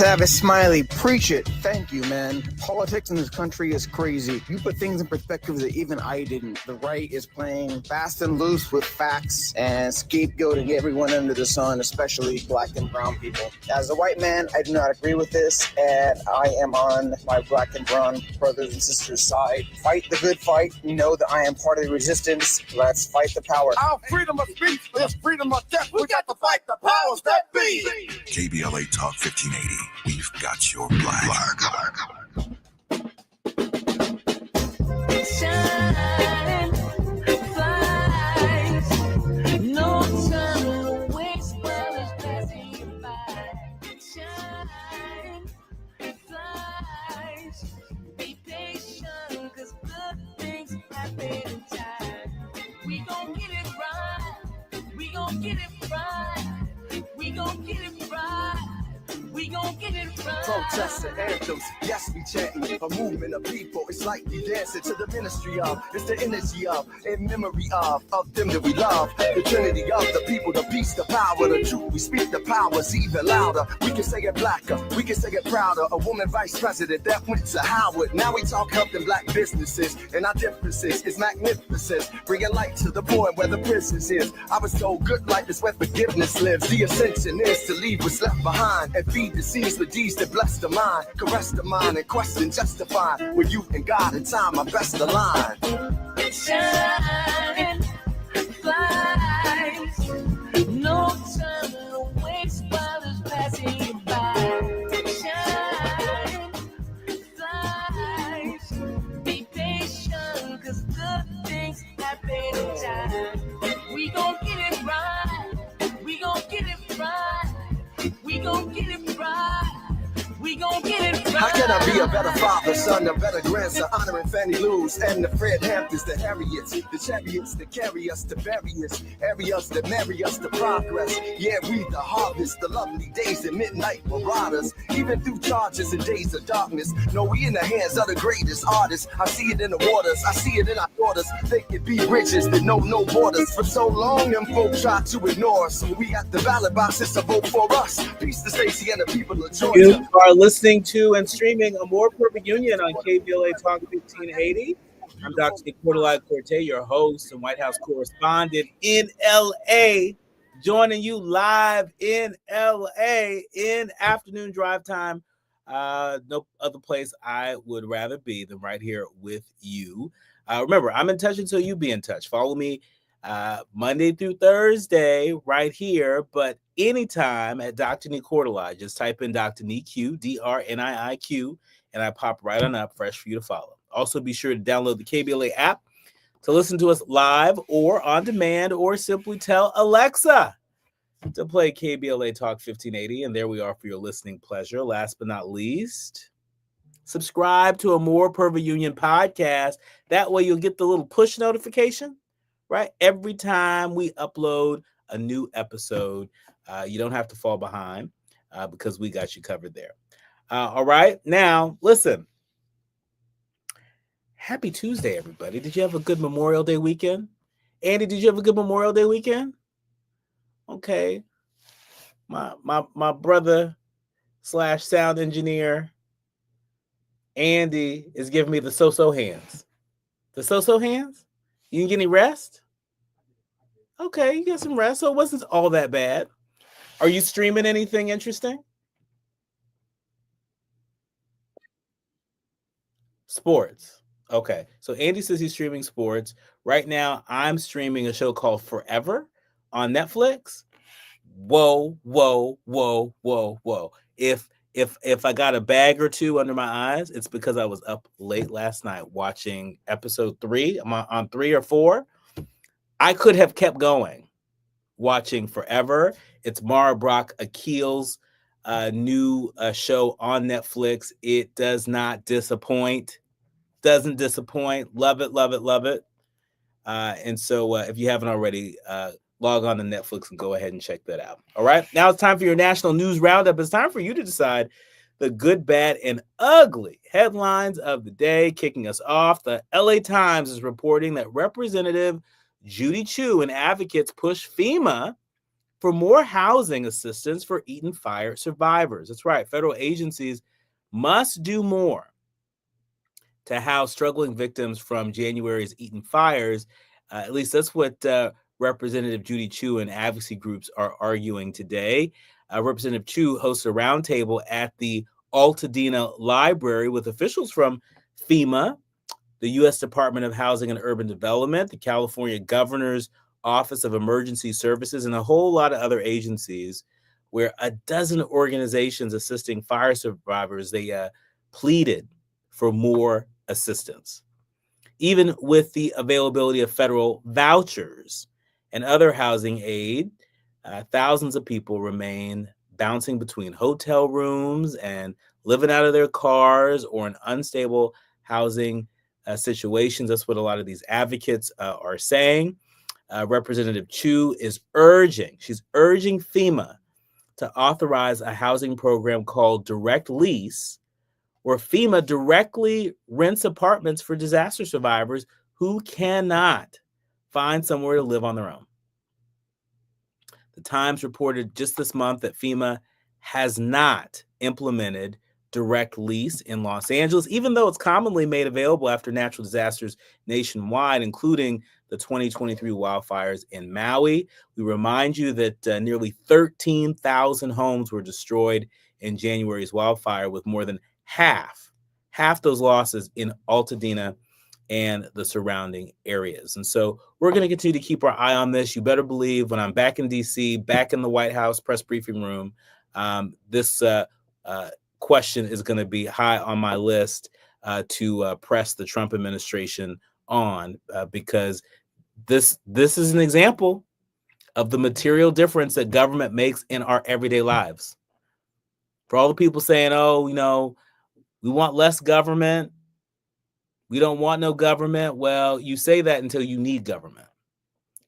Travis Smiley, preach it. Thank you, man. Politics in this country is crazy. You put things in perspective that even I didn't. The right is playing fast and loose with facts and scapegoating everyone under the sun, especially black and brown people. As a white man, I do not agree with this, and I am on my black and brown brothers and sisters' side. Fight the good fight. You know that I am part of the resistance. Let's fight the power. Our freedom of speech is freedom of death. We got to fight the powers that be. KBLA Talk 1580. We've got your black. Shine, flies, no time to waste while it's passing you by. Shine, flies, be patient, 'cause good things happen in time. We gon' get it right, we gon' get it right, we gon' get it right. We gon' get it right. Protests and anthems, yes, we chanting a movement of people. It's like we dancing to the ministry of. It's the energy of, in memory of them that we love. The trinity of the people, the peace, the power, the truth. We speak the powers even louder. We can say it blacker, we can say it prouder. A woman vice president that went to Howard. Now we talk helping black businesses, and our differences is magnificent. Bringing light to the point where the prisons is. I was told good life is where forgiveness lives. The ascension is to leave what's left behind and feed the seeds with deeds that bless the mind, caress the mind, and question justify. With you and God in time, my best align. Shine, flies, no time to waste while it's passing you by. Shine, flies, be patient, 'cause good things happen in time. We gon' get it right, we gon' get it right. We gon' get it right. We gon' get it right. How can I be a better father, son, a better grandson, honoring Fannie Lou's and the Fred Hamptons, the Harriets, the chariots that carry us to various areas that marry us to progress. Yeah, we the harvest, the lovely days and midnight marauders, even through charges and days of darkness. No, we in the hands of the greatest artists. I see it in the waters, I see it in our daughters. They could be bridges that know no borders. For so long, them folk try to ignore us. So we at the ballot boxes to vote for us. Peace to Stacey and the people of Georgia. You are listening to and streaming A More Perfect Union on KBLA Talk 1580. I'm Dr. Nii-Quartelai Quartey, your host and White House correspondent in LA, joining you live in LA in afternoon drive time. No other place I would rather be than right here with you. Remember, I'm in touch until you be in touch. Follow me Monday through Thursday right here, but anytime at Dr. Nii-Quartelai. Just type in Dr. Nii-Q, DRNIIQ, and I pop right on up, fresh for you to follow. Also, be sure to download the KBLA app to listen to us live or on demand, or simply tell Alexa to play KBLA Talk 1580, and there we are for your listening pleasure. Last but not least, subscribe to A More Perfect Union podcast. That way you'll get the little push notification, right? Every time we upload a new episode, you don't have to fall behind because we got you covered there. All right. Now, listen. Happy Tuesday, everybody. Did you have a good Memorial Day weekend? Andy, did you have a good Memorial Day weekend? Okay. My brother / sound engineer, Andy, is giving me the so-so hands. The so-so hands? You didn't get any rest? Okay, you got some rest, so it wasn't all that bad. Are you streaming anything interesting? Sports. Okay, so Andy says he's streaming sports. Right now, I'm streaming a show called Forever on Netflix. Whoa, whoa, whoa, whoa, whoa. If I got a bag or two under my eyes, it's because I was up late last night watching episode 3. I'm on 3 or 4. I could have kept going watching Forever. It's Mara Brock Akil's new show on Netflix. It does not disappoint. Doesn't disappoint. Love it, love it, love it. And so if you haven't already, log on to Netflix and go ahead and check that out. All right. Now it's time for your national news roundup. It's time for you to decide the good, bad, and ugly headlines of the day. Kicking us off, the LA Times is reporting that Representative Judy Chu and advocates push FEMA for more housing assistance for Eaton fire survivors. That's right. Federal agencies must do more to house struggling victims from January's Eaton fires. At least that's what Representative Judy Chu and advocacy groups are arguing today. Representative Chu hosted a roundtable at the Altadena Library with officials from FEMA, the U.S. Department of Housing and Urban Development, the California Governor's Office of Emergency Services, and a whole lot of other agencies, where a dozen organizations assisting fire survivors, they pleaded for more assistance. Even with the availability of federal vouchers and other housing aid, thousands of people remain bouncing between hotel rooms and living out of their cars or in unstable housing situations. That's what a lot of these advocates are saying. Representative Chu is she's urging FEMA to authorize a housing program called Direct Lease, where FEMA directly rents apartments for disaster survivors who cannot find somewhere to live on their own. The Times reported just this month that FEMA has not implemented Direct Lease in Los Angeles, even though it's commonly made available after natural disasters nationwide, including the 2023 wildfires in Maui. We remind you that nearly 13,000 homes were destroyed in January's wildfire, with more than half those losses in Altadena and the surrounding areas. And so we're going to continue to keep our eye on this. You better believe when I'm back in D.C., back in the White House press briefing room, this question is going to be high on my list to press the Trump administration on, because this is an example of the material difference that government makes in our everyday lives. For all the people saying, oh, we want less government, we don't want no government. Well, you say that until you need government.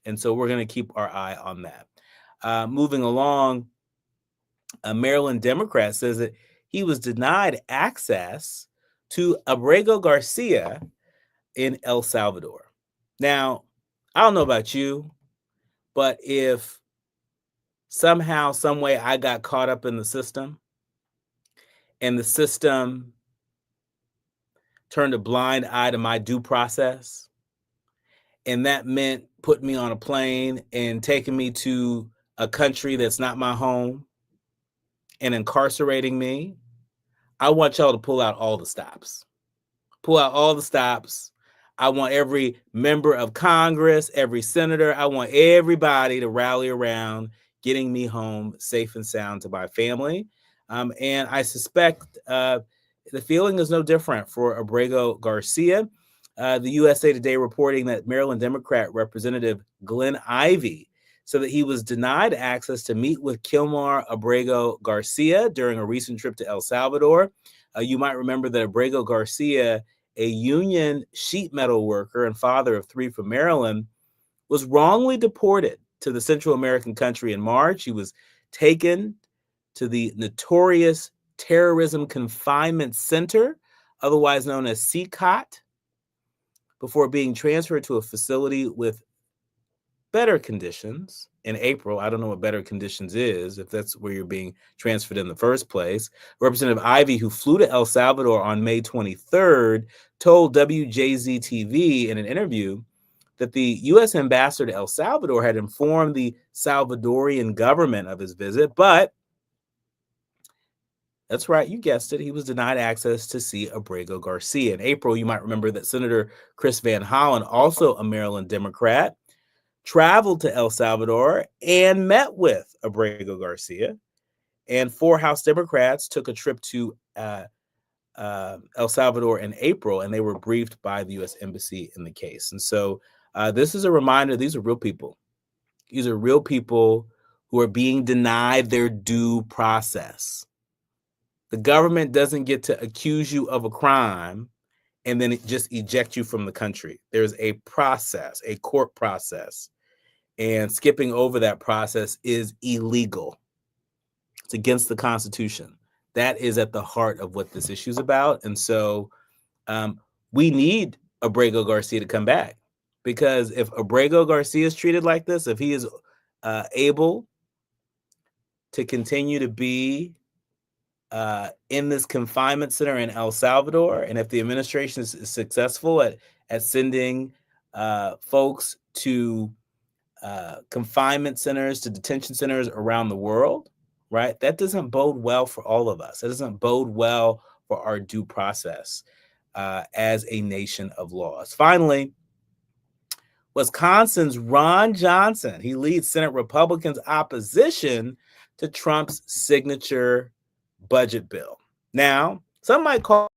And so we're going to keep our eye on that. Moving along, a Maryland Democrat says that he was denied access to Abrego Garcia in El Salvador. Now, I don't know about you, but if somehow, some way I got caught up in the system and the system turned a blind eye to my due process, and that meant putting me on a plane and taking me to a country that's not my home and incarcerating me, I want y'all to pull out all the stops. Pull out all the stops. I want every member of Congress, every senator, I want everybody to rally around getting me home safe and sound to my family. And I suspect the feeling is no different for Abrego Garcia. The USA Today reporting that Maryland Democrat Representative Glenn Ivey said that he was denied access to meet with Kilmar Abrego Garcia during a recent trip to El Salvador. You might remember that Abrego Garcia, a union sheet metal worker and father of three from Maryland, was wrongly deported to the Central American country in March. He was taken to the notorious Terrorism Confinement Center, otherwise known as CCOT, before being transferred to a facility with better conditions in April. I don't know what better conditions is, if that's where you're being transferred in the first place. Representative Ivey, who flew to El Salvador on May 23rd, told WJZ-TV in an interview that the U.S. ambassador to El Salvador had informed the Salvadorian government of his visit, but that's right, you guessed it, he was denied access to see Abrego Garcia. In April, you might remember that Senator Chris Van Hollen, also a Maryland Democrat, traveled to El Salvador and met with Abrego Garcia. And 4 House Democrats took a trip to El Salvador in April, and they were briefed by the U.S. Embassy in the case. And so this is a reminder, these are real people. These are real people who are being denied their due process. The government doesn't get to accuse you of a crime and then just eject you from the country. There's a process, a court process, and skipping over that process is illegal. It's against the Constitution. That is at the heart of what this issue is about. And so we need Abrego Garcia to come back, because if Abrego Garcia is treated like this, if he is able to continue to be in this confinement center in El Salvador. And if the administration is successful at sending folks to confinement centers, to detention centers around the world, right? That doesn't bode well for all of us. It doesn't bode well for our due process as a nation of laws. Finally, Wisconsin's Ron Johnson, he leads Senate Republicans' opposition to Trump's signature budget bill. Now, some might call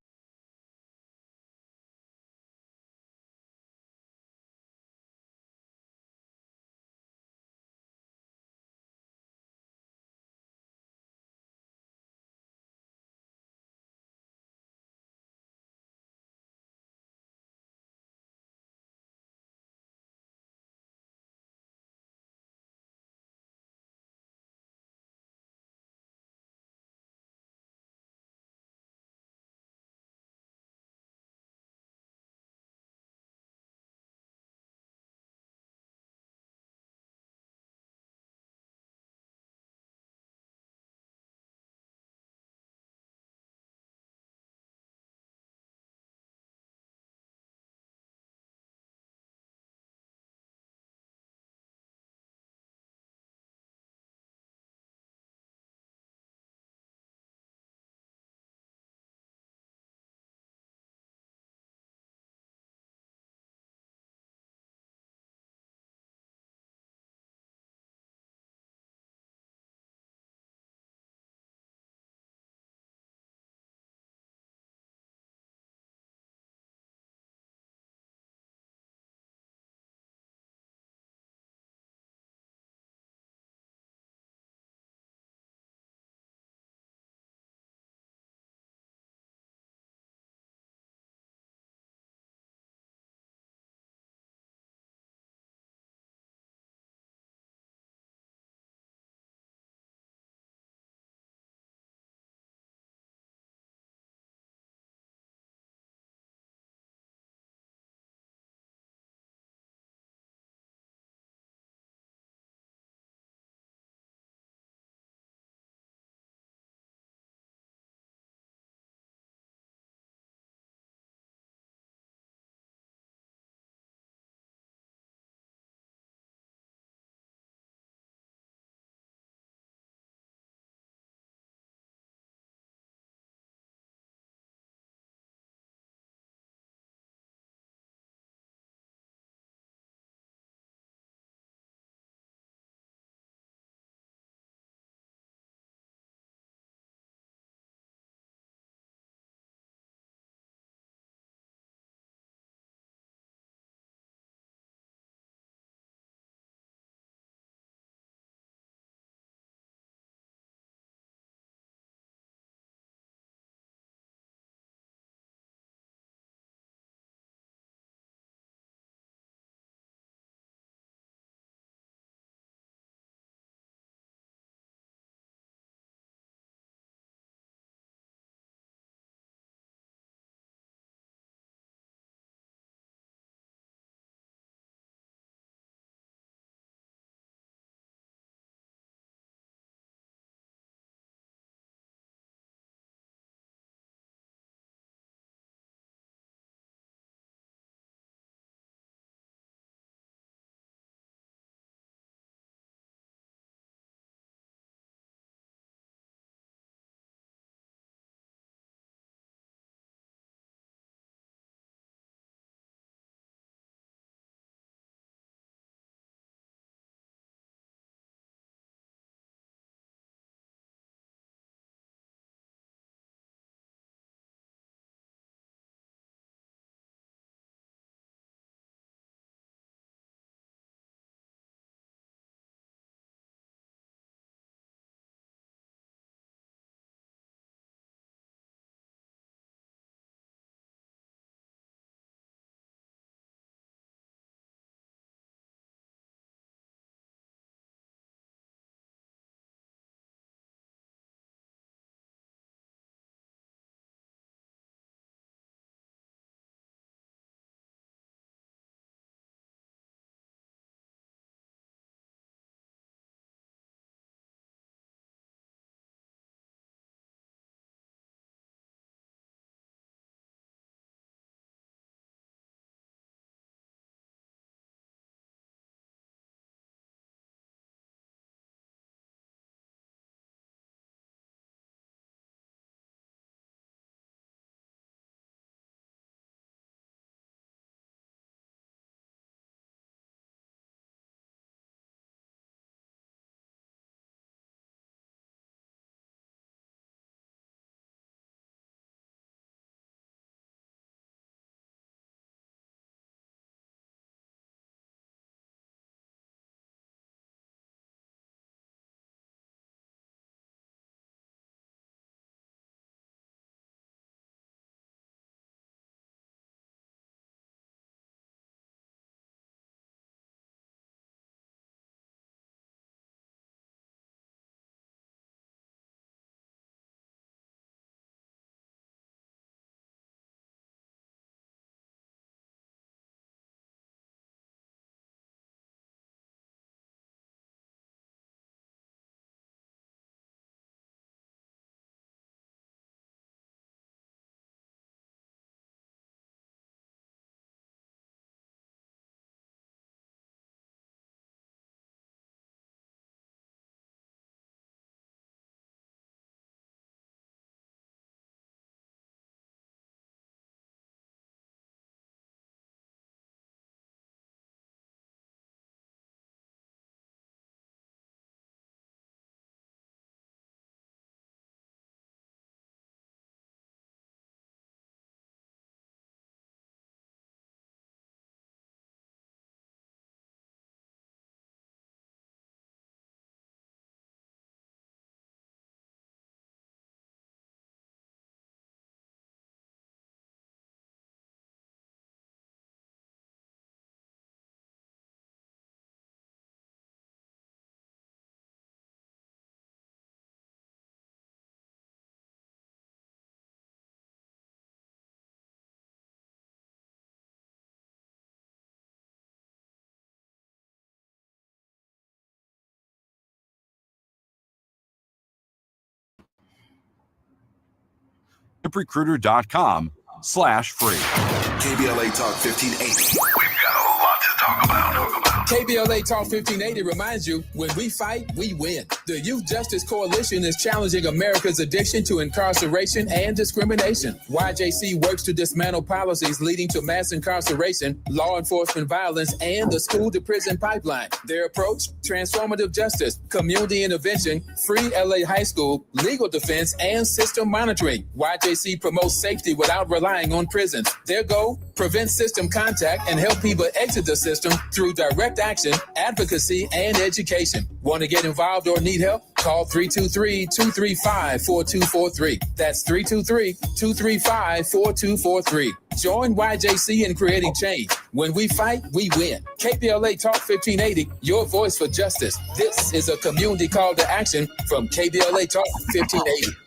ZipRecruiter.com/free. KBLA Talk 1580. We've got a lot to talk about. KBLA Talk 1580 reminds you, when we fight, we win. The Youth Justice Coalition is challenging America's addiction to incarceration and discrimination. YJC works to dismantle policies leading to mass incarceration, law enforcement violence, and the school-to-prison pipeline. Their approach: transformative justice, community intervention, free LA high school, legal defense, and system monitoring. YJC promotes safety without relying on prisons. Their goal: prevent system contact and help people exit the system through direct action, advocacy, and education. Want to get involved or need help? Call 323-235-4243. That's 323-235-4243. Join YJC in creating change. When we fight, we win. KBLA Talk 1580, your voice for justice. This is a community call to action from KBLA Talk 1580.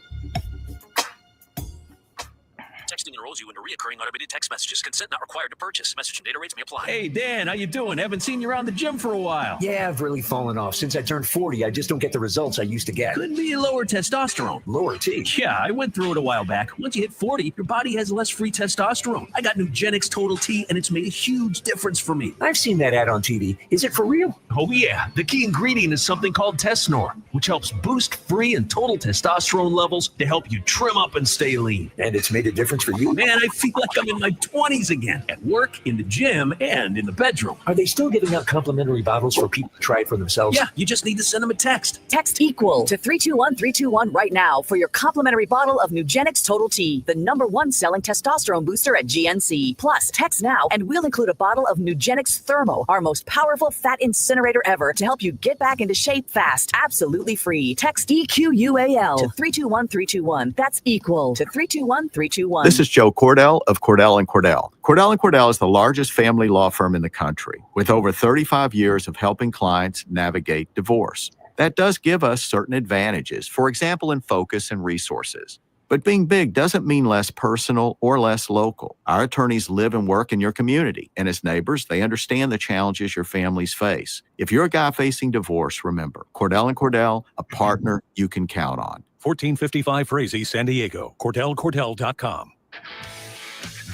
Texting enrolls you into recurring automated text messages. Consent not required to purchase. Message and data rates may apply. Hey, Dan, how you doing? Haven't seen you around the gym for a while. Yeah, I've really fallen off. Since I turned 40, I just don't get the results I used to get. Could be lower testosterone. Lower T? Yeah, I went through it a while back. Once you hit 40, your body has less free testosterone. I got Nugenix Total T, and it's made a huge difference for me. I've seen that ad on TV. Is it for real? Oh, yeah. The key ingredient is something called Tesnor, which helps boost free and total testosterone levels to help you trim up and stay lean. And it's made a difference for you? Man, I feel like I'm in my 20s again, at work, in the gym, and in the bedroom. Are they still giving out complimentary bottles for people to try it for themselves? Yeah, you just need to send them a text. Text EQUAL to 321-321 right now for your complimentary bottle of Nugenix Total T, the #1 selling testosterone booster at GNC. Plus, text now and we'll include a bottle of Nugenix Thermo, our most powerful fat incinerator ever, to help you get back into shape fast. Absolutely free. Text EQUAL to 321-321. That's EQUAL to 321-321. This is Joe Cordell of Cordell & Cordell. Cordell & Cordell is the largest family law firm in the country, with over 35 years of helping clients navigate divorce. That does give us certain advantages, for example, in focus and resources. But being big doesn't mean less personal or less local. Our attorneys live and work in your community, and as neighbors, they understand the challenges your families face. If you're a guy facing divorce, remember, Cordell & Cordell, a partner you can count on. 1455 Frazee, San Diego. CordellCordell.com.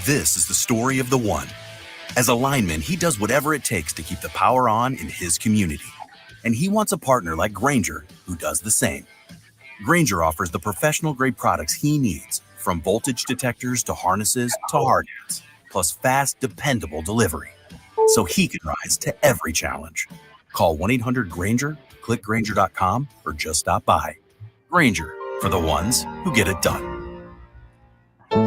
This is the story of the one. As a lineman, he does whatever it takes to keep the power on in his community. And he wants a partner like Grainger who does the same. Grainger offers the professional-grade products he needs, from voltage detectors to harnesses to hard hats, plus fast, dependable delivery, so he can rise to every challenge. Call 1-800-GRAINGER, click Grainger.com, or just stop by. Grainger, for the ones who get it done.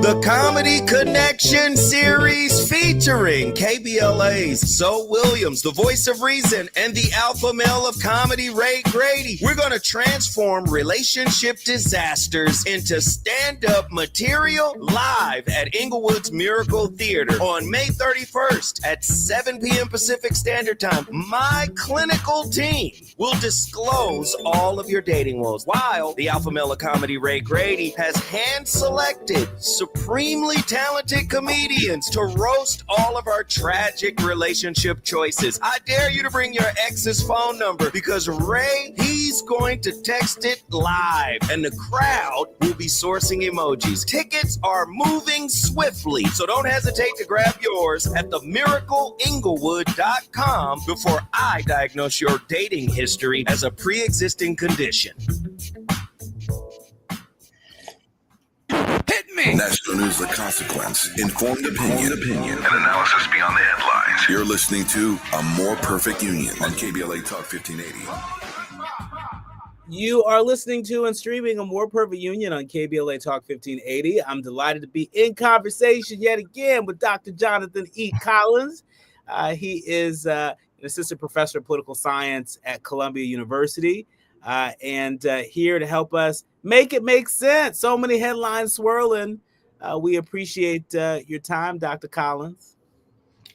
The Comedy Connection series featuring KBLA's Zoe Williams, the voice of reason, and the alpha male of comedy, Ray Grady. We're going to transform relationship disasters into stand-up material live at Inglewood's Miracle Theater on May 31st at 7 p.m. Pacific Standard Time. My clinical team will disclose all of your dating woes, while the alpha male of comedy, Ray Grady, has hand-selected supremely talented comedians to roast all of our tragic relationship choices. I dare you to bring your ex's phone number, because Ray, he's going to text it live, and the crowd will be sourcing emojis. Tickets are moving swiftly, so don't hesitate to grab yours at themiracleinglewood.com before I diagnose your dating history as a pre-existing condition. Hit me! National News The Consequence. Informed opinion. And analysis beyond the headlines. You're listening to A More Perfect Union on KBLA Talk 1580. You are listening to and streaming A More Perfect Union on KBLA Talk 1580. I'm delighted to be in conversation yet again with Dr. Jonathan E. Collins. He is an assistant professor of political science at Columbia University, and here to help us make it make sense. So many headlines swirling. We appreciate your time, Dr. Collins.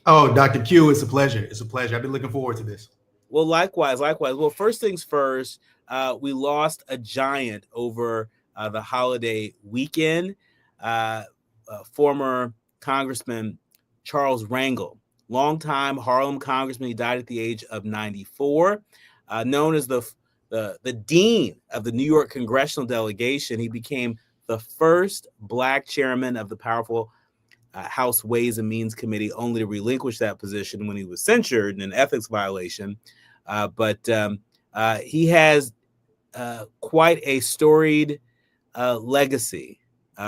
Oh, Dr. Q, it's a pleasure. It's a pleasure. I've been looking forward to this. Well, likewise. Well, first things first, we lost a giant over the holiday weekend. Former Congressman Charles Rangel, longtime Harlem congressman. He died at the age of 94. Known as the dean of the New York congressional delegation, he became the first Black chairman of the powerful House Ways and Means Committee, only to relinquish that position when he was censured in an ethics violation. But he has quite a storied legacy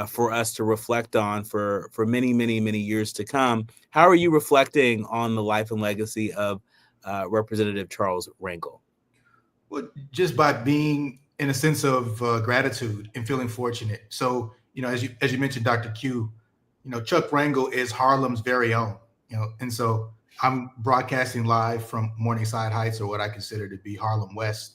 for us to reflect on for many, many, many years to come. How are you reflecting on the life and legacy of Representative Charles Rangel? Well, just by being in a sense of gratitude and feeling fortunate. So, as you mentioned, Dr. Q, Chuck Rangel is Harlem's very own, and so I'm broadcasting live from Morningside Heights, or what I consider to be Harlem West,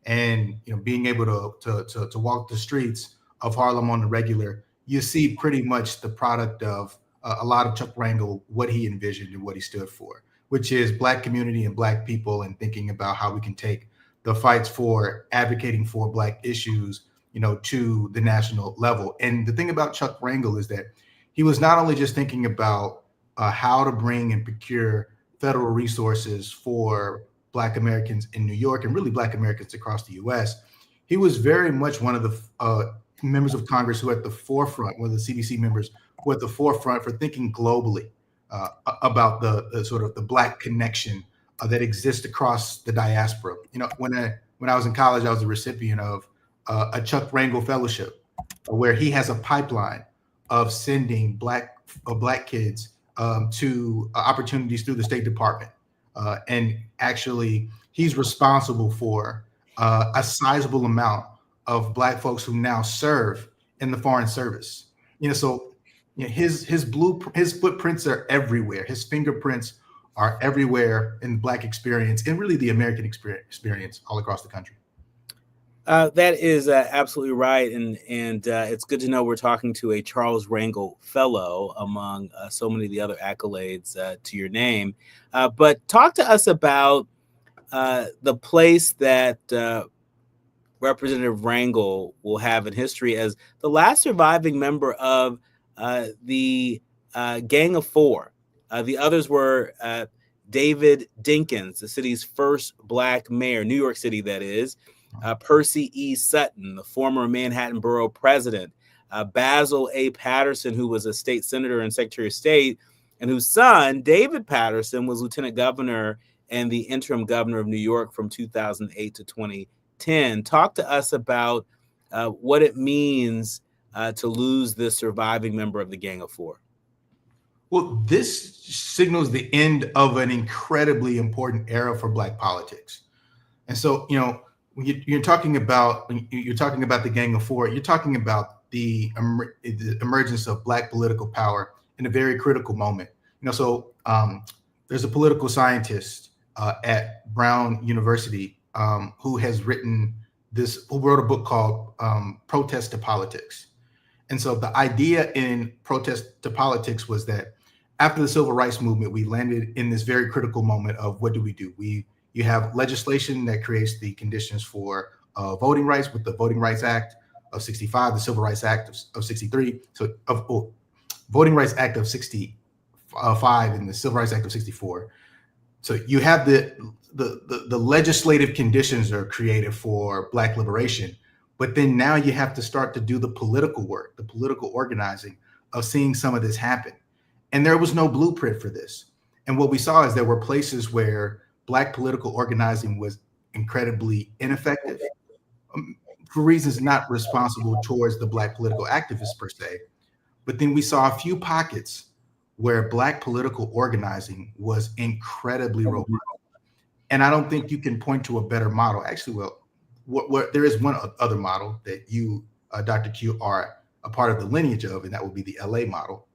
and being able to walk the streets of Harlem on the regular, you see pretty much the product of a lot of Chuck Rangel, what he envisioned and what he stood for, which is Black community and Black people, and thinking about how we can take the fights for advocating for Black issues, to the national level. And the thing about Chuck Rangel is that he was not only just thinking about how to bring and procure federal resources for Black Americans in New York and really Black Americans across the U.S. He was very much one of the members of Congress who at the forefront, one of the CBC members who at the forefront for thinking globally about the sort of the Black connection that exists across the diaspora. When I was in college, I was a recipient of a Chuck Rangel Fellowship, where he has a pipeline of sending Black kids to opportunities through the State Department. And actually, he's responsible for a sizable amount of Black folks who now serve in the Foreign Service. So his footprints are everywhere. His fingerprints are everywhere in the Black experience and really the American experience all across the country. That is absolutely right. And it's good to know we're talking to a Charles Rangel Fellow among so many of the other accolades to your name. But talk to us about the place that Representative Rangel will have in history as the last surviving member of the Gang of Four. The others were David Dinkins, the city's first Black mayor, New York City, that is. Percy E. Sutton, the former Manhattan Borough president. Basil A. Patterson, who was a state senator and secretary of state, and whose son, David Patterson, was lieutenant governor and the interim governor of New York from 2008 to 2010. Talk to us about what it means to lose this surviving member of the Gang of Four. Well, this signals the end of an incredibly important era for Black politics. And so, when you're talking about the Gang of Four, you're talking about the emergence of Black political power in a very critical moment. So there's a political scientist at Brown University who wrote a book called Protest to Politics. And so the idea in Protest to Politics was that after the Civil Rights Movement, we landed in this very critical moment of what do? You have legislation that creates the conditions for voting rights with the Voting Rights Act of 65, the Civil Rights Act of 63, Voting Rights Act of 65 and the Civil Rights Act of 64. So you have the legislative conditions are created for Black liberation, but then now you have to start to do the political work, the political organizing of seeing some of this happen. And there was no blueprint for this. And what we saw is there were places where Black political organizing was incredibly ineffective for reasons not responsible towards the Black political activists per se. But then we saw a few pockets where Black political organizing was incredibly robust. And I don't think you can point to a better model. Actually, there is one other model that you, Dr. Q, are a part of the lineage of, and that would be the LA model.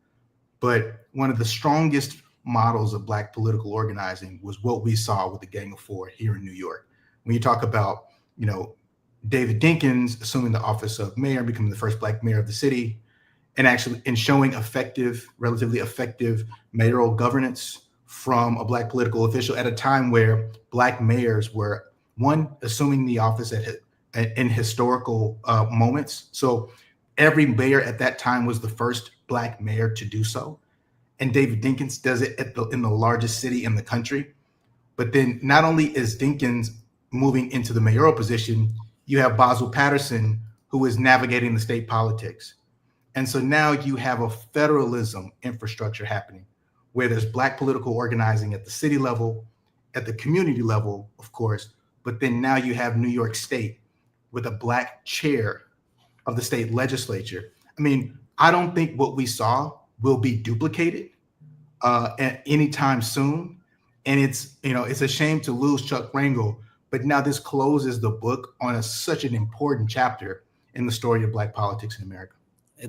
But one of the strongest models of Black political organizing was what we saw with the Gang of Four here in New York. When you talk about, David Dinkins assuming the office of mayor, becoming the first Black mayor of the city, and showing relatively effective mayoral governance from a Black political official at a time where Black mayors were assuming the office in historical moments. So every mayor at that time was the first Black mayor to do so. And David Dinkins does it in the largest city in the country. But then not only is Dinkins moving into the mayoral position, you have Basil Patterson, who is navigating the state politics. And so now you have a federalism infrastructure happening where there's Black political organizing at the city level, at the community level, of course, but then now you have New York State with a Black chair of the state legislature. I mean, I don't think what we saw will be duplicated at any time soon. And it's a shame to lose Chuck Rangel, but now this closes the book on such an important chapter in the story of Black politics in America.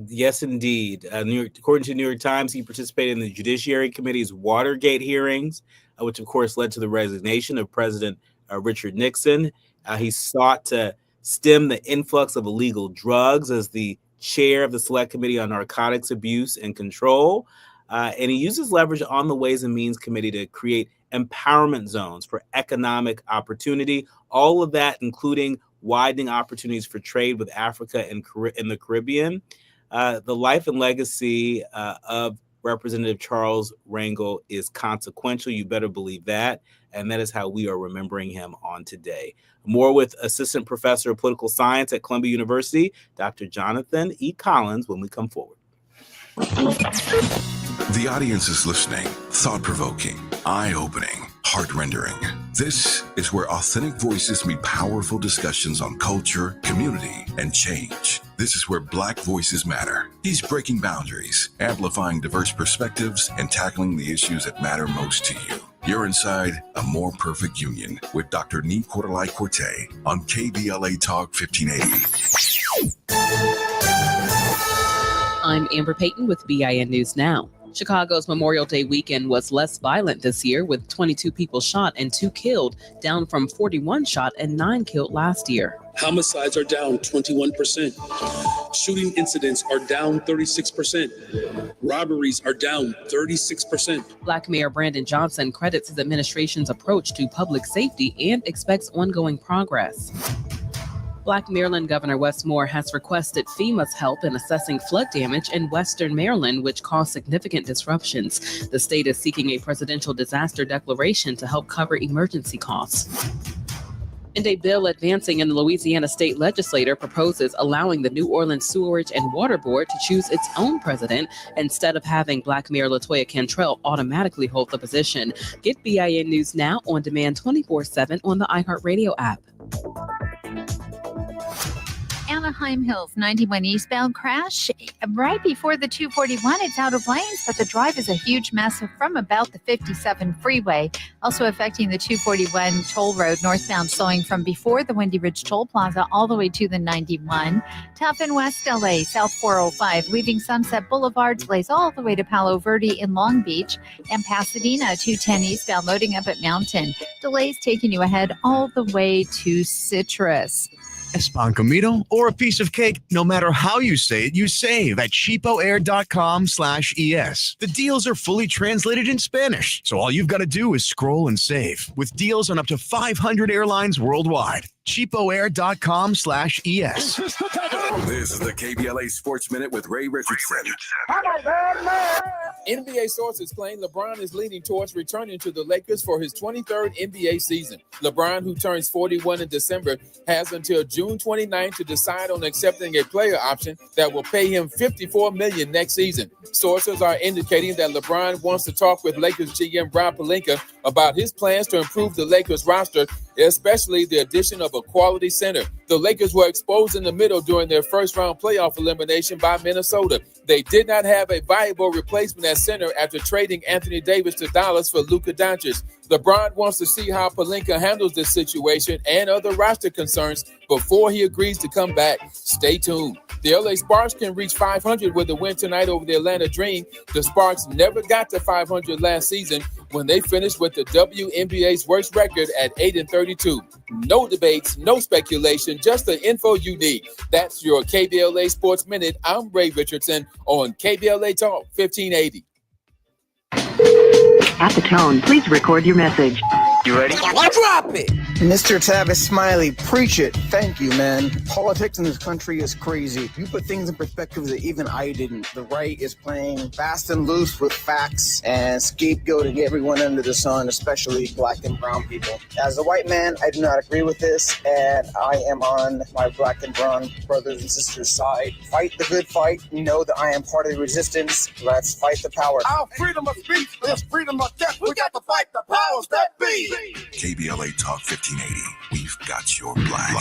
Yes, indeed. According to the New York Times, he participated in the Judiciary Committee's Watergate hearings, which, of course, led to the resignation of President Richard Nixon. He sought to stem the influx of illegal drugs as the chair of the Select Committee on Narcotics Abuse and Control. And he uses leverage on the Ways and Means Committee to create empowerment zones for economic opportunity, all of that including widening opportunities for trade with Africa and the Caribbean. The life and legacy of Representative Charles Rangel is consequential. You better believe that. And that is how we are remembering him on today. More with Assistant Professor of Political Science at Columbia University, Dr. Jonathan E. Collins, when we come forward. The audience is listening, thought-provoking, eye-opening, heart-rendering. This is where authentic voices meet powerful discussions on culture, community, and change. This is where Black voices matter. He's breaking boundaries, amplifying diverse perspectives, and tackling the issues that matter most to you. You're inside A More Perfect Union with Dr. Nii-Quartelai Quartey on KBLA Talk 1580. I'm Amber Payton with BIN News Now. Chicago's Memorial Day weekend was less violent this year, with 22 people shot and 2 killed, down from 41 shot and 9 killed last year. Homicides are down 21%. Shooting incidents are down 36%. Robberies are down 36%. Black Mayor Brandon Johnson credits his administration's approach to public safety and expects ongoing progress. Black Maryland Governor Wes Moore has requested FEMA's help in assessing flood damage in Western Maryland, which caused significant disruptions. The state is seeking a presidential disaster declaration to help cover emergency costs. And a bill advancing in the Louisiana state legislature proposes allowing the New Orleans Sewerage and Water Board to choose its own president instead of having Black Mayor LaToya Cantrell automatically hold the position. Get BIN News Now on demand 24/7 on the iHeartRadio app. Anaheim Hills 91 eastbound crash right before the 241. It's out of lanes, but the drive is a huge mess from about the 57 freeway. Also affecting the 241 toll road northbound, slowing from before the Windy Ridge Toll Plaza all the way to the 91. Tough in West LA, South 405, leaving Sunset Boulevard, delays all the way to Palo Verde in Long Beach. And Pasadena 210 eastbound, loading up at Mountain. Delays taking you ahead all the way to Citrus. Pan comido or a piece of cake, no matter how you say it, you save at cheapoair.com/ES. The deals are fully translated in Spanish, so all you've got to do is scroll and save with deals on up to 500 airlines worldwide. cheapoair.com/ES. This is the KBLA Sports Minute with Ray Richardson. NBA sources claim LeBron is leaning towards returning to the Lakers for his 23rd NBA season. LeBron, who turns 41 in December, has until June 29 to decide on accepting a player option that will pay him $54 million next season. Sources are indicating that LeBron wants to talk with Lakers GM Rob Pelinka about his plans to improve the Lakers roster, especially the addition of a quality center. The Lakers were exposed in the middle during their first-round playoff elimination by Minnesota. They did not have a viable replacement at center after trading Anthony Davis to Dallas for Luka Doncic. LeBron wants to see how Pelinka handles this situation and other roster concerns before he agrees to come back. Stay tuned. The LA Sparks can reach 500 with a win tonight over the Atlanta Dream. The Sparks never got to 500 last season when they finished with the WNBA's worst record at 8-32. No debates, no speculation, just the info you need. That's your KBLA Sports Minute. I'm Ray Richardson on KBLA Talk 1580. At the tone, please record your message. You ready? Drop it! Mr. Tavis Smiley, preach it. Thank you, man. Politics in this country is crazy. You put things in perspective that even I didn't. The right is playing fast and loose with facts and scapegoating everyone under the sun, especially black and brown people. As a white man, I do not agree with this, and I am on my black and brown brothers and sisters' side. Fight the good fight. Know that I am part of the resistance. Let's fight the power. Our freedom of speech is freedom of death. We got to fight the powers that be. KBLA Talk 1580. We've got your black.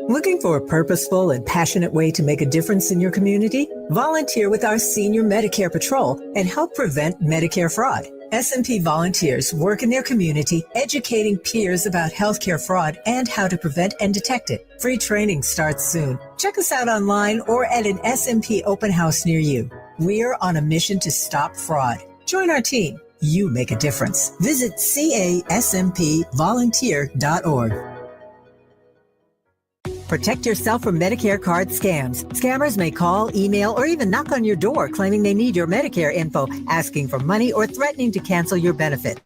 Looking for a purposeful and passionate way to make a difference in your community? Volunteer with our Senior Medicare Patrol and help prevent Medicare fraud. S&P volunteers work in their community educating peers about healthcare fraud and how to prevent and detect it. Free training starts soon. Check us out online or at an S&P open house near you. We're on a mission to stop fraud. Join our team. You make a difference. Visit caspvolunteer.org. Protect yourself from Medicare card scams. Scammers may call, email, or even knock on your door claiming they need your Medicare info, asking for money or threatening to cancel your benefit.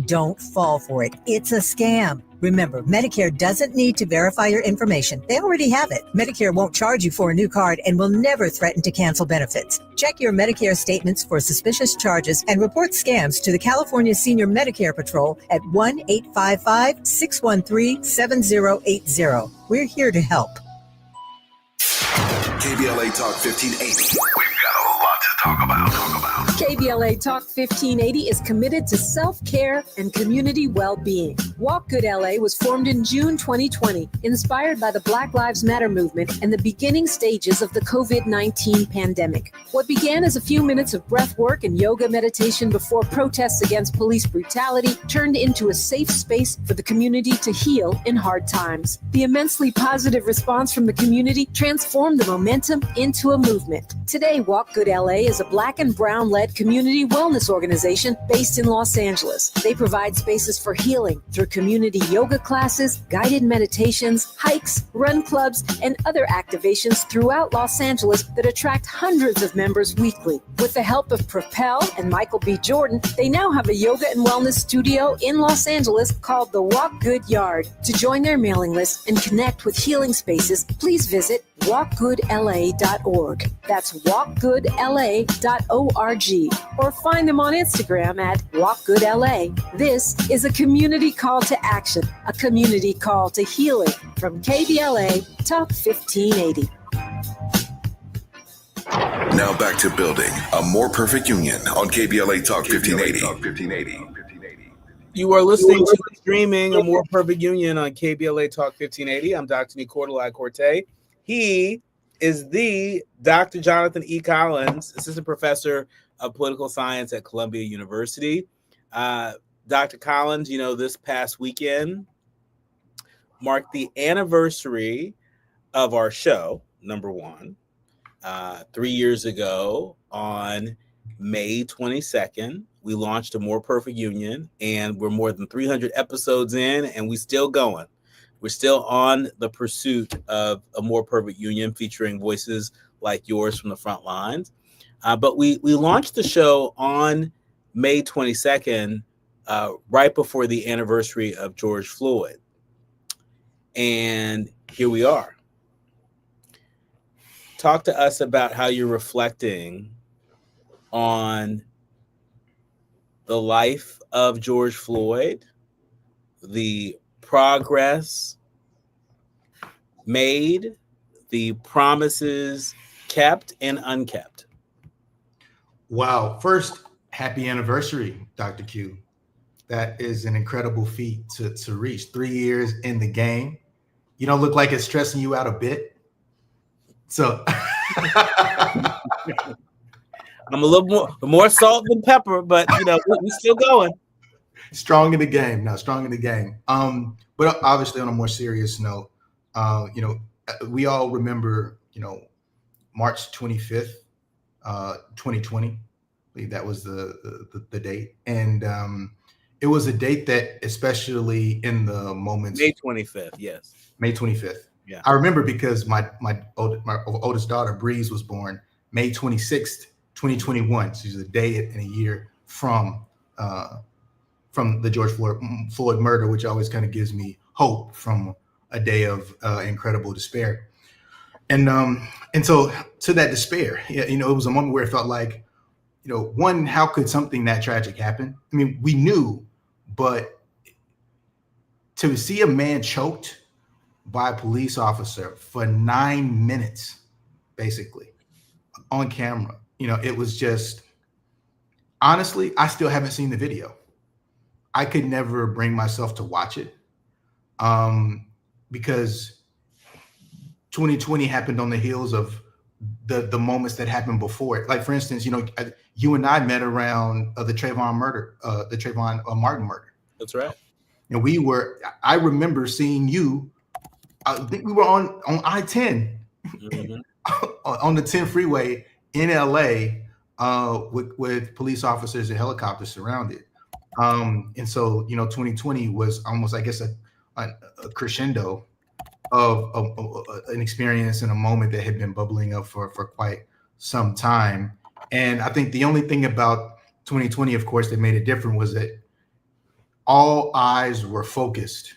Don't fall for it. It's a scam. Remember, Medicare doesn't need to verify your information. They already have it. Medicare won't charge you for a new card and will never threaten to cancel benefits. Check your Medicare statements for suspicious charges and report scams to the California Senior Medicare Patrol at 1-855-613-7080. We're here to help. KBLA Talk 1580. We've got a lot to talk about. KBLA Talk 1580 is committed to self-care and community well-being. Walk Good LA was formed in June 2020, inspired by the Black Lives Matter movement and the beginning stages of the COVID-19 pandemic. What began as a few minutes of breath work and yoga meditation before protests against police brutality turned into a safe space for the community to heal in hard times. The immensely positive response from the community transformed the momentum into a movement. Today, Walk Good LA is a Black and brown-led community wellness organization based in Los Angeles. They provide spaces for healing through community yoga classes, guided meditations, hikes, run clubs, and other activations throughout Los Angeles that attract hundreds of members weekly. With the help of Propel and Michael B. Jordan, they now have a yoga and wellness studio in Los Angeles called the Walk Good Yard. To join their mailing list and connect with healing spaces, please visit walkgoodla.org. That's walkgoodla.org. Or find them on Instagram at walkgoodla. This is a community call to action, a community call to healing from KBLA Talk 1580. Now back to building a more perfect union on KBLA Talk 1580. You are listening to Streaming a More Perfect Union on KBLA Talk 1580. I'm Dr. Nii-Quartelai Quartey. He is the Dr. Jonathan E. Collins, Assistant Professor of Political Science at Columbia University. Dr. Collins, this past weekend marked the anniversary of our show, number one. 3 years ago on May 22nd, we launched A More Perfect Union, and we're more than 300 episodes in, and we're still going. We're still on the pursuit of a more perfect union featuring voices like yours from the front lines. But we launched the show on May 22nd, right before the anniversary of George Floyd. And here we are. Talk to us about how you're reflecting on the life of George Floyd, the progress made, the promises kept and unkept. Wow. First, happy anniversary, Dr. Q. That is an incredible feat to reach. 3 years in the game. You don't look like it's stressing you out a bit. So I'm a little more salt than pepper, but we're still going. Strong in the game. Strong in the game. But obviously on a more serious note, we all remember, March 25th, 2020. I believe that was the date. And it was a date that, especially in the moments. May 25th, yes. May 25th. Yeah. I remember because my oldest daughter, Breeze, was born May 26th, 2021. She's a day and a year from from the George Floyd murder, which always kind of gives me hope from a day of incredible despair. And so to that despair, it was a moment where it felt like, one, how could something that tragic happen? I mean, we knew, but to see a man choked by a police officer for 9 minutes, basically, on camera, it was just, honestly, I still haven't seen the video. I could never bring myself to watch it because 2020 happened on the heels of the moments that happened before it. Like, for instance, you and I met around the Trayvon Martin murder. That's right. And I remember seeing you, I think we were on I-10 on the 10 freeway in LA with police officers and helicopters surrounded. And so, 2020 was almost, I guess, a crescendo of an experience and a moment that had been bubbling up for quite some time. And I think the only thing about 2020, of course, that made it different was that all eyes were focused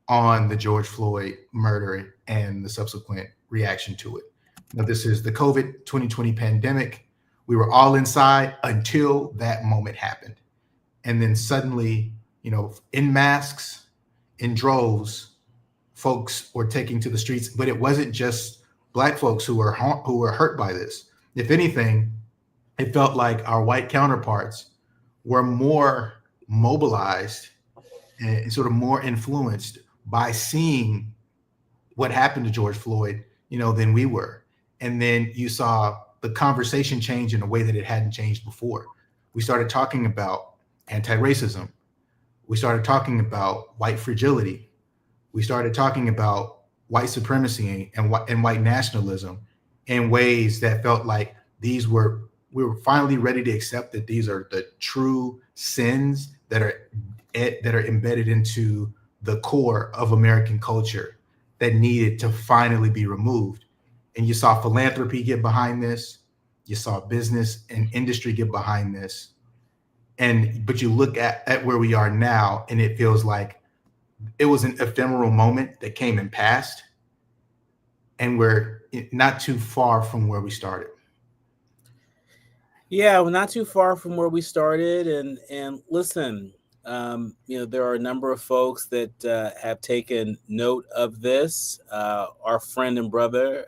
on the George Floyd murder and the subsequent reaction to it. Now, this is the COVID 2020 pandemic. We were all inside until that moment happened. And then suddenly, in masks, in droves, folks were taking to the streets. But it wasn't just Black folks who were hurt by this. If anything, it felt like our white counterparts were more mobilized and sort of more influenced by seeing what happened to George Floyd, than we were. And then you saw the conversation change in a way that it hadn't changed before. We started talking about anti-racism. We started talking about white fragility. We started talking about white supremacy and white nationalism in ways that felt like we were finally ready to accept that these are the true sins that are embedded into the core of American culture that needed to finally be removed. And you saw philanthropy get behind this. You saw business and industry get behind this. But you look at where we are now, and it feels like it was an ephemeral moment that came and passed, and we're not too far from where we started. Yeah, we're not too far from where we started. And listen, there are a number of folks that have taken note of this. Our friend and brother,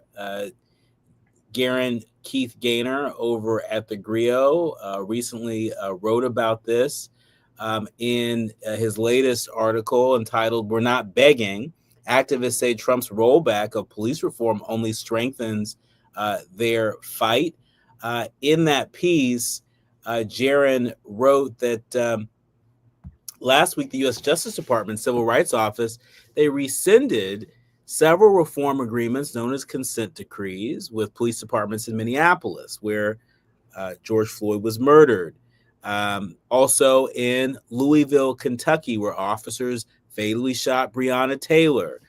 Garen Keith Gaynor over at the Grio recently wrote about this in his latest article entitled "We're Not Begging." Activists say Trump's rollback of police reform only strengthens their fight. In that piece, Jaron wrote that last week, the U.S. Justice Department Civil Rights Office, they rescinded several reform agreements known as consent decrees with police departments in Minneapolis, where George Floyd was murdered. Also in Louisville, Kentucky, where officers fatally shot Breonna Taylor.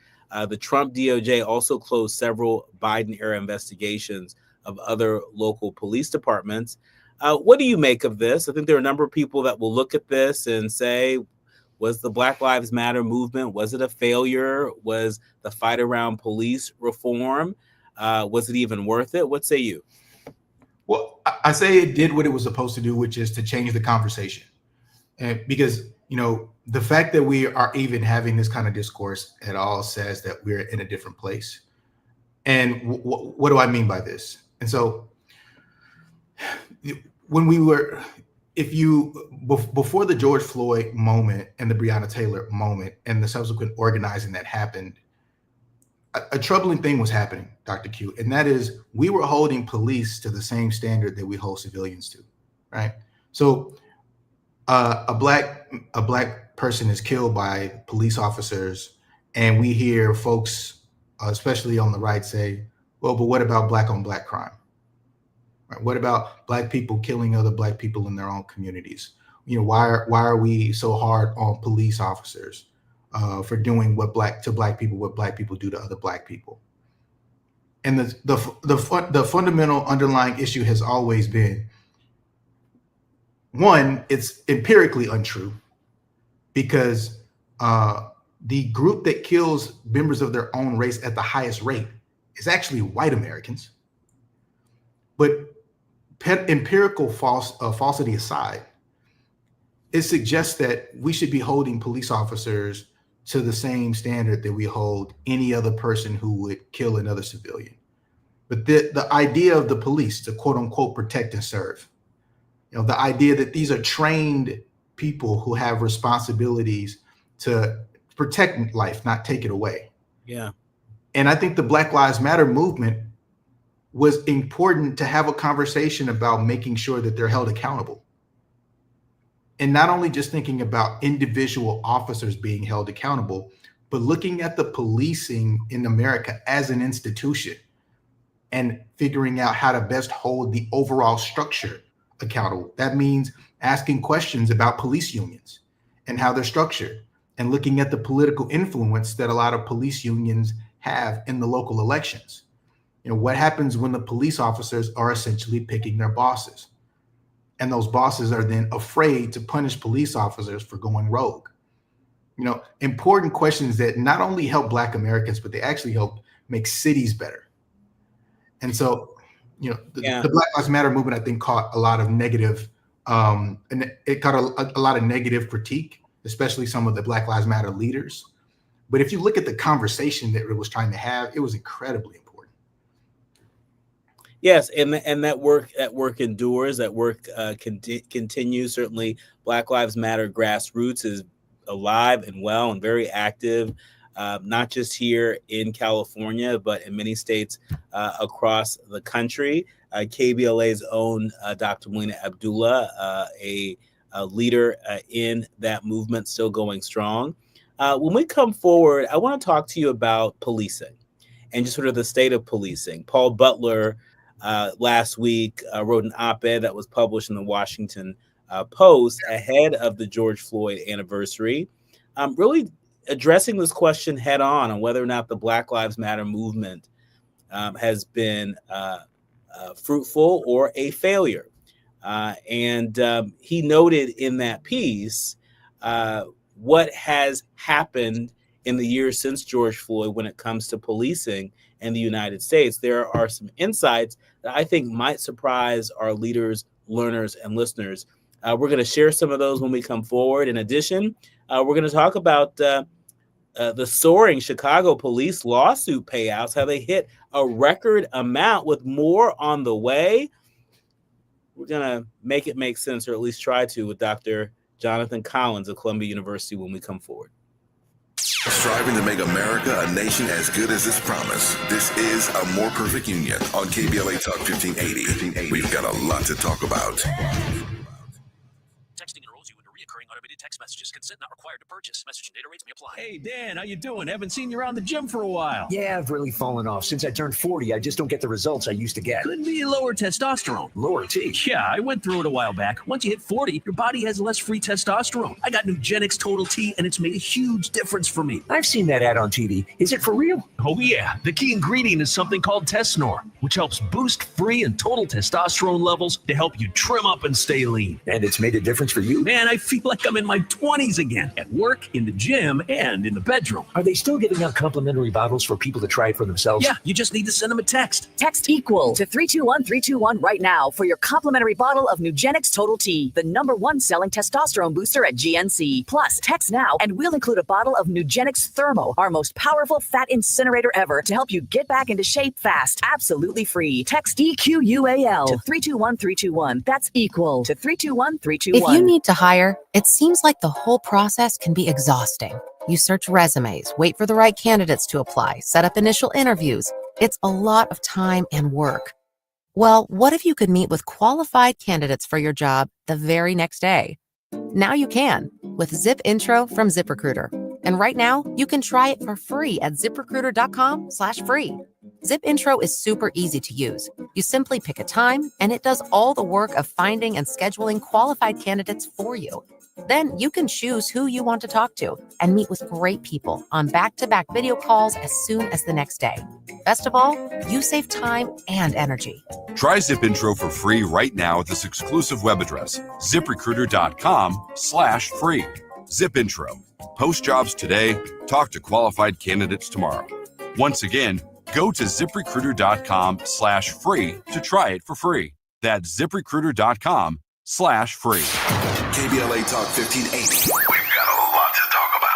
The Trump DOJ also closed several Biden-era investigations of other local police departments. What do you make of this? I think there are a number of people that will look at this and say, was the Black Lives Matter movement, was it a failure? Was the fight around police reform, was it even worth it? What say you? Well, I say it did what it was supposed to do, which is to change the conversation. And because, the fact that we are even having this kind of discourse at all says that we're in a different place. And what do I mean by this? And so when we were, before the George Floyd moment and the Breonna Taylor moment and the subsequent organizing that happened, a troubling thing was happening, Dr. Q, and that is we were holding police to the same standard that we hold civilians to, right? So a black person is killed by police officers, and we hear folks, especially on the right, say, well, but what about black on black crime? Right? What about black people killing other black people in their own communities? Why are we so hard on police officers for doing what black people do to other black people? And the fundamental underlying issue has always been, one, it's empirically untrue. because the group that kills members of their own race at the highest rate is actually white Americans. But empirical falsity aside, it suggests that we should be holding police officers to the same standard that we hold any other person who would kill another civilian. But the idea of the police to quote unquote protect and serve, the idea that these are trained people who have responsibilities to protect life, not take it away. Yeah. And I think the Black Lives Matter movement was important to have a conversation about making sure that they're held accountable. And not only just thinking about individual officers being held accountable, but looking at the policing in America as an institution and figuring out how to best hold the overall structure accountable. That means asking questions about police unions and how they're structured, and looking at the political influence that a lot of police unions have in the local elections. What happens when the police officers are essentially picking their bosses? And those bosses are then afraid to punish police officers for going rogue. Important questions that not only help Black Americans, but they actually help make cities better. And so, the Black Lives Matter movement, I think, caught a lot of negative, and it caught a lot of negative critique, especially some of the Black Lives Matter leaders. But if you look at the conversation that it was trying to have, it was incredibly important. Yes, and that work endures. That work continues. Certainly, Black Lives Matter grassroots is alive and well and very active, not just here in California, but in many states across the country. KBLA's own Dr. Melina Abdullah, a leader in that movement, still going strong. When we come forward, I want to talk to you about policing and just sort of the state of policing. Paul Butler last week wrote an op-ed that was published in the Washington Post ahead of the George Floyd anniversary, really addressing this question head on whether or not the Black Lives Matter movement has been fruitful or a failure. And he noted in that piece what has happened in the years since George Floyd when it comes to policing in the United States. There are some insights that I think might surprise our leaders, learners, and listeners. We're going to share some of those when we come forward. In addition, we're going to talk about the soaring Chicago police lawsuit payouts, how they hit a record amount with more on the way. We're going to make it make sense, or at least try to, with Dr. Jonathan Collins of Columbia University when we come forward. Striving to make America a nation as good as its promise. This is A More Perfect Union on KBLA Talk 1580. We've got a lot to talk about. Texting enrolls you into reoccurring automated text messages. Consent not required to purchase. Message and data rates may apply. Hey, Dan, how you doing? Haven't seen you around the gym for a while. Yeah, I've really fallen off. Since I turned 40, I just don't get the results I used to get. Could be lower testosterone. Lower T? Yeah, I went through it a while back. Once you hit 40, your body has less free testosterone. I got Nugenix Total T, and it's made a huge difference for me. I've seen that ad on TV. Is it for real? Oh, yeah. The key ingredient is something called Tesnor, which helps boost free and total testosterone levels to help you trim up and stay lean. And it's made a difference for you? Man, I feel like I'm in my 20s again, at work, in the gym, and in the bedroom. Are they still giving out complimentary bottles for people to try it for themselves? Yeah, you just need to send them a text. Text EQUAL to 321-321 right now for your complimentary bottle of Nugenix Total T, the #1 selling testosterone booster at GNC. Plus, text now and we'll include a bottle of Nugenix Thermo, our most powerful fat incinerator ever, to help you get back into shape fast, absolutely free. Text EQUAL to 321-321. That's EQUAL to 321-321. If you need to hire, it seems like the whole process can be exhausting. You search resumes, wait for the right candidates to apply, set up initial interviews. It's a lot of time and work. Well, what if you could meet with qualified candidates for your job the very next day? Now you can with Zip Intro from ZipRecruiter. And right now, you can try it for free at ZipRecruiter.com/free. Zip Intro is super easy to use. You simply pick a time, and it does all the work of finding and scheduling qualified candidates for you. Then you can choose who you want to talk to and meet with great people on back-to-back video calls as soon as the next day. Best of all, you save time and energy. Try Zip Intro for free right now at this exclusive web address, ZipRecruiter.com/free. Zip Intro. Post jobs today, talk to qualified candidates tomorrow. Once again, go to ziprecruiter.com/free to try it for free. That's ziprecruiter.com/free. KBLA Talk 1580. We've got a lot to talk about.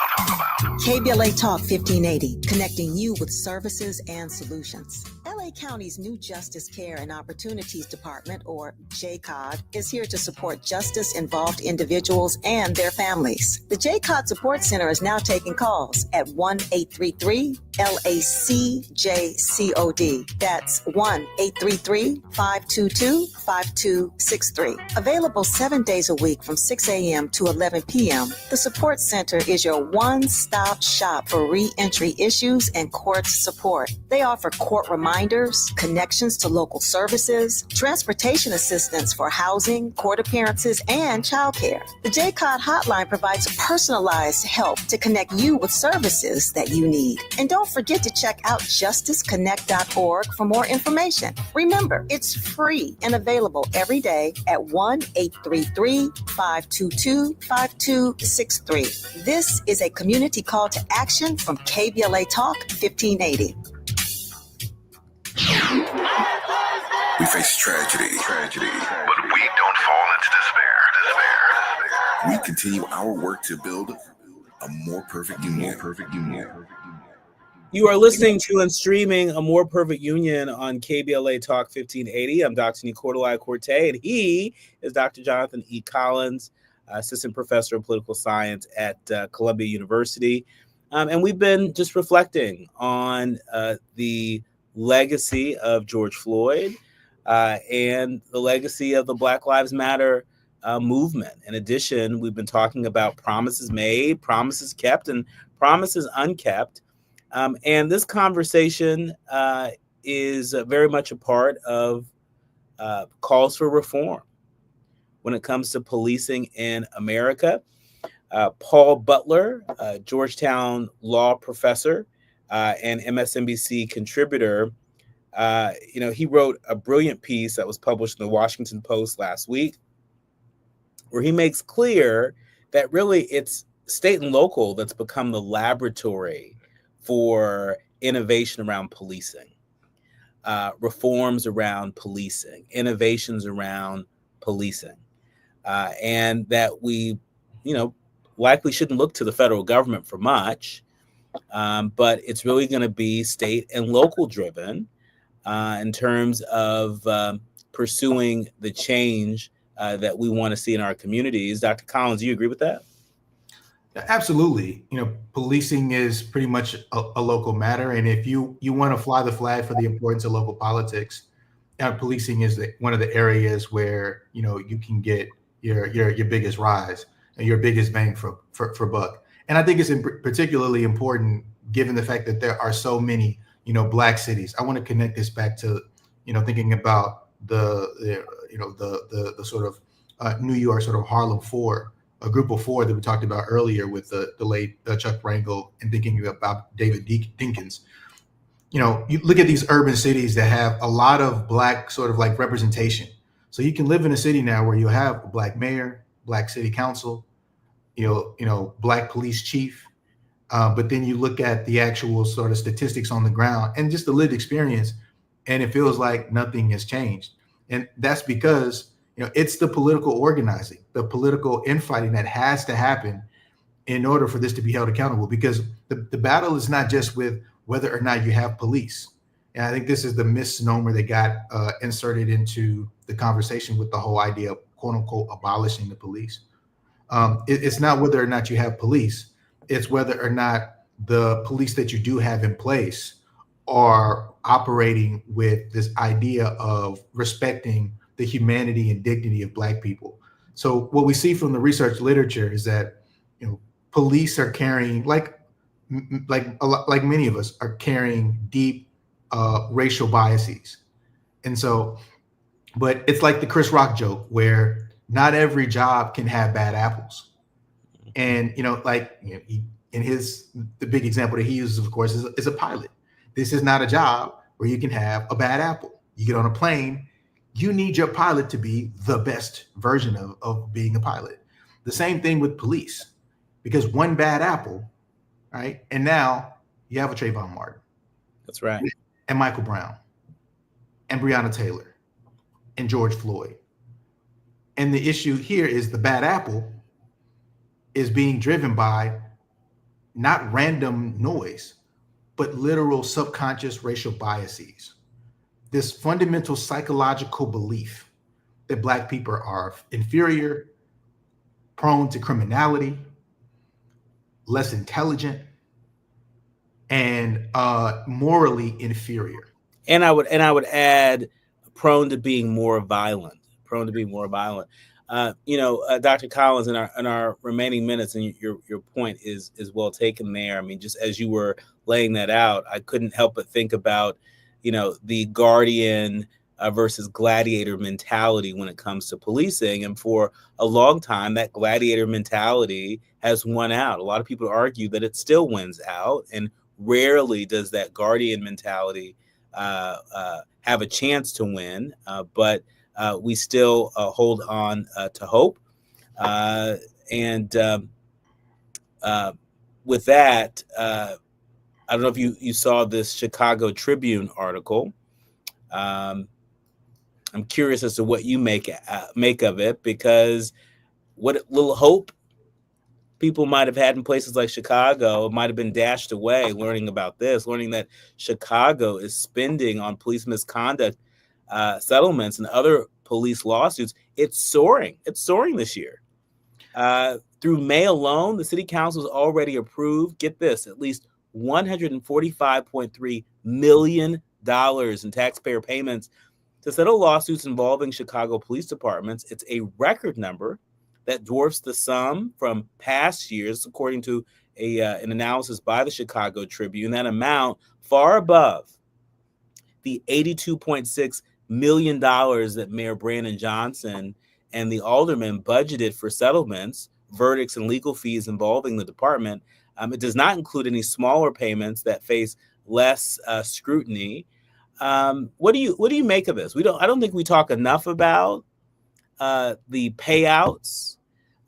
KBLA Talk 1580, connecting you with services and solutions. LA County's new Justice Care and Opportunities Department, or JCOD, is here to support justice-involved individuals and their families. The JCOD Support Center is now taking calls at 1-833-LACJCOD. That's 1-833-522-5263. Available 7 days a week from 6 a.m. to 11 p.m. The Support Center is your one-stop shop for re-entry issues and court support. They offer court reminders, connections to local services, transportation assistance for housing, court appearances, and childcare. The JCOD hotline provides personalized help to connect you with services that you need. And don't forget to check out justiceconnect.org for more information. Remember, it's free and available every day at 1-833-522-5263. This is a community call to action from KBLA Talk 1580. We face tragedy, but we don't fall into despair. We continue our work to build a more perfect union. You are listening to and streaming A More Perfect Union on KBLA Talk 1580. I'm Dr. Nii-Quartelai Quartey, and he is Dr. Jonathan E. Collins, Assistant Professor of Political Science at Columbia University. And we've been just reflecting on the legacy of George Floyd and the legacy of the Black Lives Matter movement. In addition, we've been talking about promises made, promises kept, and promises unkept. And this conversation is very much a part of calls for reform when it comes to policing in America. Paul Butler, Georgetown law professor and MSNBC contributor, he wrote a brilliant piece that was published in the Washington Post last week, where he makes clear that really it's state and local that's become the laboratory for innovation around policing, reforms around policing, innovations around policing, and that we, likely shouldn't look to the federal government for much, but it's really going to be state and local driven in terms of pursuing the change that we want to see in our communities. Dr. Collins, do you agree with that? Absolutely. Policing is pretty much a local matter. And if you want to fly the flag for the importance of local politics, policing is one of the areas where, you can get your biggest rise and your biggest bang for buck. And I think it's particularly important given the fact that there are so many, Black cities. I want to connect this back to, thinking about the sort of New York sort of Harlem Four, a group of four that we talked about earlier with the late Chuck Rangel, and thinking about David Dinkins. You look at these urban cities that have a lot of Black sort of like representation. So you can live in a city now where you have a Black mayor, Black city council, Black police chief. But then you look at the actual sort of statistics on the ground and just the lived experience, and it feels like nothing has changed. And that's because, it's the political organizing, the political infighting that has to happen in order for this to be held accountable, because the battle is not just with whether or not you have police. And I think this is the misnomer that got inserted into the conversation with the whole idea of quote unquote abolishing the police. It's not whether or not you have police. It's whether or not the police that you do have in place are operating with this idea of respecting the humanity and dignity of Black people. So what we see from the research literature is that, police are carrying, like many of us are carrying deep racial biases. And so, but it's like the Chris Rock joke where not every job can have bad apples. And, the big example that he uses, of course, is a pilot. This is not a job where you can have a bad apple. You get on a plane, you need your pilot to be the best version of being a pilot. The same thing with police. because one bad apple, right? And now you have a Trayvon Martin. That's right. And Michael Brown and Breonna Taylor and George Floyd. And the issue here is the bad apple is being driven by not random noise, but literal subconscious racial biases. This fundamental psychological belief that Black people are inferior, prone to criminality, less intelligent, and morally inferior. And I would add, prone to being more violent. Dr. Collins, in our remaining minutes, and your point is well taken there. I mean, just as you were laying that out, I couldn't help but think about, the guardian versus gladiator mentality when it comes to policing. And for a long time, that gladiator mentality has won out. A lot of people argue that it still wins out, and rarely does that guardian mentality have a chance to win. But we still hold on to hope. With that, I don't know if you saw this Chicago Tribune article. I'm curious as to what you make of it, because what little hope people might have had in places like Chicago might have been dashed away learning that Chicago is spending on police misconduct settlements and other police lawsuits. It's soaring this year. Through May alone, the city council has already approved, get this, at least $145.3 million in taxpayer payments to settle lawsuits involving Chicago police departments. It's a record number that dwarfs the sum from past years, according to an analysis by the Chicago Tribune. That amount far above the $82.6 million that Mayor Brandon Johnson and the aldermen budgeted for settlements, verdicts, and legal fees involving the department. It does not include any smaller payments that face less scrutiny. What do you make of this? I don't think we talk enough about the payouts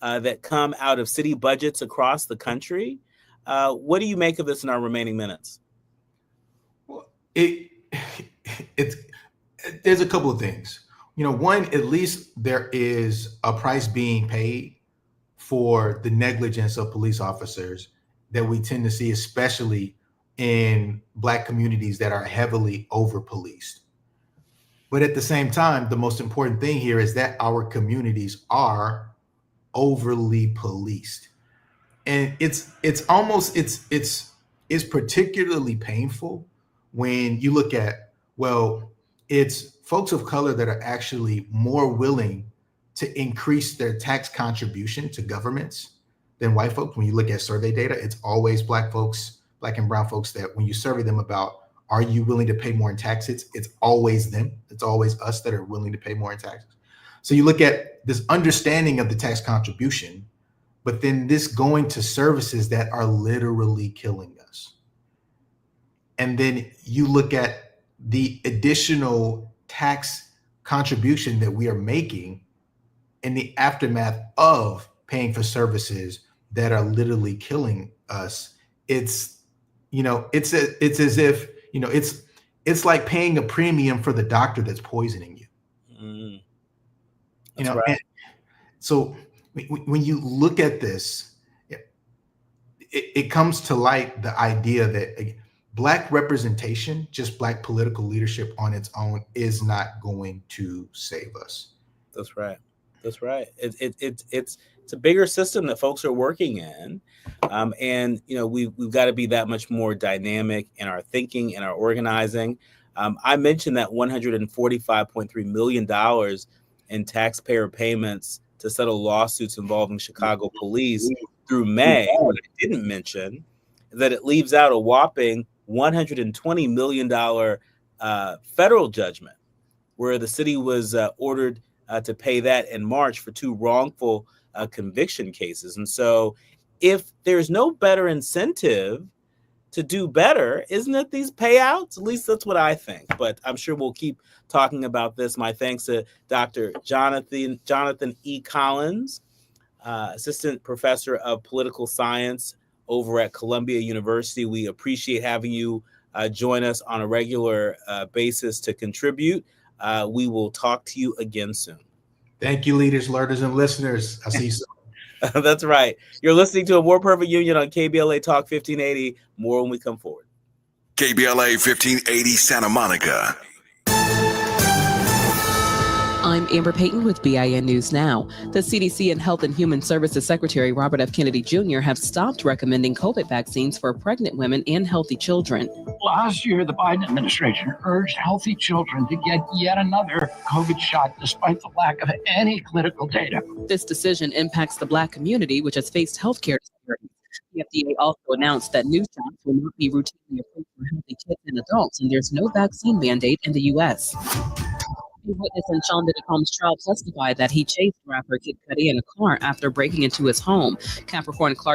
that come out of city budgets across the country. What do you make of this in our remaining minutes? Well, there's a couple of things. One, at least there is a price being paid for the negligence of police officers that we tend to see, especially in Black communities that are heavily over-policed. But at the same time, the most important thing here is that our communities are overly policed. And it's particularly painful when you look at, it's folks of color that are actually more willing to increase their tax contribution to governments than white folks. When you look at survey data, it's always Black folks, Black and brown folks, that when you survey them about, are you willing to pay more in taxes? It's always them. It's always us that are willing to pay more in taxes. So you look at this understanding of the tax contribution, but then this going to services that are literally killing us. And then you look at the additional tax contribution that we are making in the aftermath of paying for services that are literally killing us. It's as if, it's like paying a premium for the doctor that's poisoning you. Right. And so when you look at this, it comes to light the idea that Black representation, just Black political leadership on its own, is not going to save us. That's right. It's a bigger system that folks are working in, and we've got to be that much more dynamic in our thinking and our organizing. I mentioned that $145.3 million in taxpayer payments to settle lawsuits involving Chicago police through May. What I didn't mention is that it leaves out a whopping $120 million federal judgment, where the city was ordered to pay that in March for two wrongful conviction cases. And so if there's no better incentive to do better, isn't it these payouts? At least that's what I think. But I'm sure we'll keep talking about this. My thanks to Dr. Jonathan E. Collins, assistant professor of political science over at Columbia University. We appreciate having you join us on a regular basis to contribute. We will talk to you again soon. Thank you, leaders, learners, and listeners. I'll see you soon. That's right. You're listening to A More Perfect Union on KBLA Talk 1580. More when we come forward. KBLA 1580 Santa Monica. I'm Amber Payton with BIN News Now. The CDC and Health and Human Services Secretary Robert F. Kennedy Jr. have stopped recommending COVID vaccines for pregnant women and healthy children. Last year, the Biden administration urged healthy children to get yet another COVID shot despite the lack of any clinical data. This decision impacts the Black community, which has faced healthcare disparities. The FDA also announced that new shots will not be routinely approved for healthy kids and adults, and there's no vaccine mandate in the U.S. A witness in Sean Diddy Combs' trial testified that he chased rapper Kid Cudi in a car after breaking into his home. Capricorn Clark